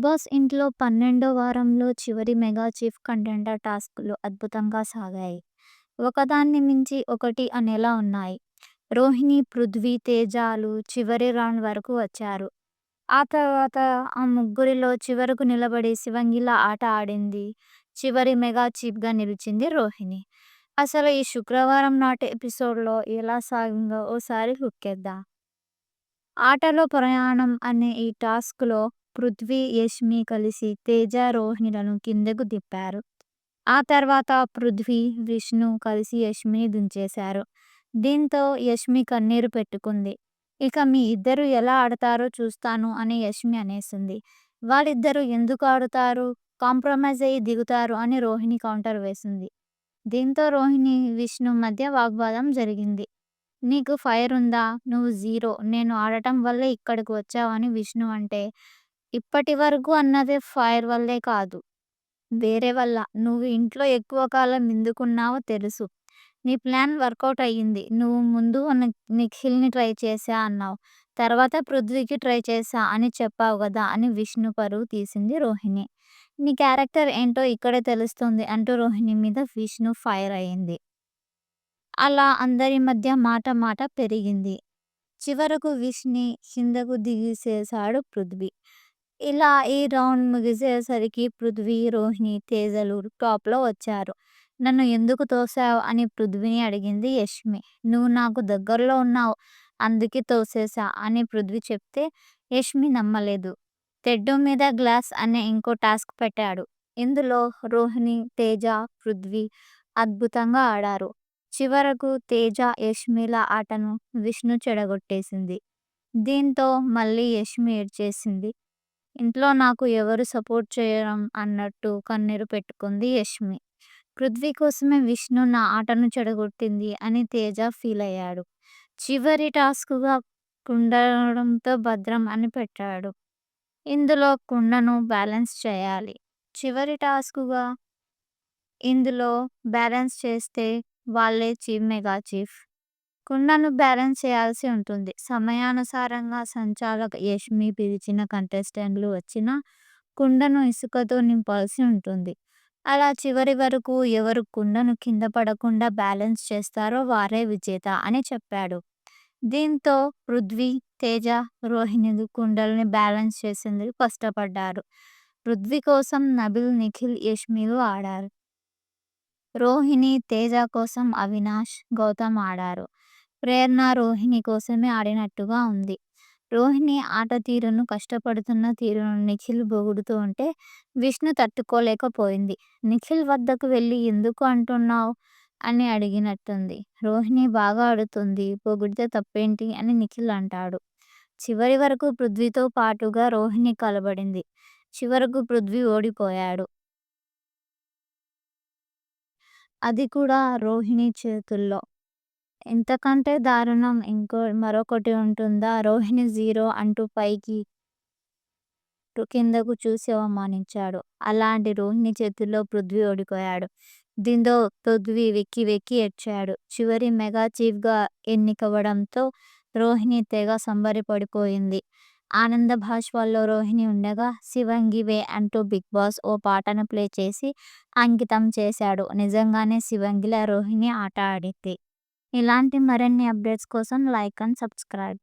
Boss ఇంట్లో 12వ వారంలో చివరి మెగా చీఫ్ కంటెండర్ టాస్క్‌లు అద్భుతంగా సాగాయి. ఒకదాన్ని మించి ఒకటి అనేలా ఉన్నాయి. రోహిణి, పృథ్వీ, తేజాలు చివరి రౌండ్ వరకు వచ్చారు. ఆ తర్వాత ఆ ముగ్గురిలో చివరకు నిలబడి శివంగిలా ఆట ఆడింది. చివరి మెగా చీఫ్‌గా నిలిచింది రోహిణి. అసలు ఈ శుక్రవారం నాటి ఎపిసోడ్‌లో ఎలా సాగిందో ఓసారి లుక్కేద్దాం. ఆటలో ప్రయాణం అనే ఈ టాస్క్‌లో పృథ్వీ, యష్మి కలిసి తేజ, రోహిణిలను కిందకు దింపారు. ఆ తర్వాత పృథ్వీ, విష్ణు కలిసి యష్మిని దించేశారు. దీంతో యష్మి కన్నీరు పెట్టుకుంది. ఇక మీ ఇద్దరు ఎలా ఆడతారో చూస్తాను అని యష్మి అనేసింది. వాళ్ళిద్దరూ ఎందుకు ఆడుతారు? కాంప్రమైజ్ అయ్యి దిగుతారు అని రోహిణి కౌంటర్ వేసింది. దీంతో రోహిణి, విష్ణు మధ్య వాగ్వాదం జరిగింది. నీకు ఫైర్ ఉందా? నువ్వు జీరో. నేను ఆడటం వల్లే ఇక్కడికి వచ్చావని విష్ణు అంటే, ఇప్పటి వరకు అన్నది ఫైర్ వల్లే కాదు. వేరే వల్ల. నువ్వు ఇంట్లో ఎక్కువ కాలం ఎందుకున్నావో తెలుసు. నీ ప్లాన్ వర్కౌట్ అయ్యింది. నువ్వు ముందు నిఖిల్‌ని ట్రై చేశా అన్నావు. తర్వాత పృథ్వీకి ట్రై చేశా అని చెప్పావు గదా! అని విష్ణు పరువు తీసింది రోహిణి. నీ క్యారెక్టర్ ఏంటో ఇక్కడే తెలుస్తుంది అంటూ రోహిణి మీద విష్ణు ఫైర్ అయింది. అలా అందరి మధ్య మాట మాట పెరిగింది. చివరకు విష్‌ని కిందకు దిగేసేశాడు పృథ్వీ. ఇలా ఈ రౌండ్ ముగిసేసరికి పృథ్వీ, రోహిణి, తేజలు టాప్‌లో వచ్చారు. నన్ను ఎందుకు తోసావు అని పృథ్వీని అడిగింది యష్మి. నువ్వు నాకు దగ్గరలో ఉన్నావు అందుకే తోసేశా అని పృథ్వీ చెప్తే యష్మి నమ్మలేదు. తెడ్డు మీద గ్లాస్ అనే ఇంకో టాస్క్ పెట్టాడు. ఇందులో రోహిణి, తేజ, పృథ్వీ అద్భుతంగా ఆడారు. చివరకు తేజ, యష్మిల ఆటను విష్ణు చెడగొట్టేసింది. దీంతో మళ్ళీ యష్మి ఏడ్చేసింది. ఇంట్లో నాకు ఎవరు సపోర్ట్ చేయడం అన్నట్టు కన్నీరు పెట్టుకుంది యష్మి. పృథ్వీ కోసమే విష్ణు నా ఆటను చెడగొట్టింది అని తేజ ఫీల్ అయ్యాడు. చివరి టాస్క్‌గా కుండడంతో భద్రం అని పెట్టాడు. ఇందులో కుండను బ్యాలెన్స్ చేయాలి. చివరి టాస్క్‌గా ఇందులో బ్యాలెన్స్ చేస్తే వాళ్ళే మెగా చీఫ్. కుండను బ్యాలెన్స్ చేయాల్సి ఉంటుంది. సమయానుసారంగా సంచాలక్ యష్మి పిలిచిన కంటెస్టెంట్లు వచ్చినా కుండను ఇసుకతో నింపాల్సి ఉంటుంది. అలా చివరి వరకు ఎవరు కుండను కింద పడకుండా బ్యాలెన్స్ చేస్తారో వారే విజేత అని చెప్పాడు. దీంతో పృథ్వీ, తేజ, రోహిణిలు కుండల్ని బ్యాలెన్స్ చేసేందుకు కష్టపడ్డారు. పృథ్వీ కోసం నబిల్, నిఖిల్, యష్మిలు ఆడారు. రోహిణి, తేజ కోసం అవినాష్, గౌతమ్ ఆడారు. ప్రేరణ రోహిణి కోసమే ఆడినట్టుగా ఉంది. రోహిణి ఆట తీరును, కష్టపడుతున్న తీరును నిఖిల్ పొగుడుతూ ఉంటే విష్ణు తట్టుకోలేకపోయింది. నిఖిల్ వద్దకు వెళ్ళి ఎందుకు అంటున్నావు అని అడిగినట్టుంది. రోహిణి బాగా ఆడుతుంది, పొగిడితే తప్పేంటి అని నిఖిల్ అంటాడు. చివరి వరకు పృథ్వీతో పాటుగా రోహిణి కలబడింది. చివరకు పృథ్వీ ఓడిపోయాడు. అది కూడా రోహిణి చేతుల్లో. ఇంతకంటే దారుణం మరొకటి ఉంటుందా? రోహిణి జీరో అంటూ పైకి కిందకు చూసి అవమానించాడు. అలాంటి రోహిణి చేతుల్లో పృథ్వీ ఓడిపోయాడు. దీంతో పృథ్వీ వెక్కి వెక్కి ఏడ్చాడు. చివరి మెగా చీఫ్‌గా ఎన్నికవ్వడంతో రోహిణి తెగ సంబరపడిపోయింది. ఆనంద బాష్పాల్లో రోహిణి ఉండగా 'శివంగివే' అంటూ బిగ్ బాస్ ఓ పాటను ప్లే చేసి అంకితం చేశాడు. నిజంగానే శివంగిలా రోహిణి ఆట ఆడింది. ఇలాంటి మరిన్ని అప్డేట్స్ కోసం లైక్ అండ్ సబ్స్క్రైబ్.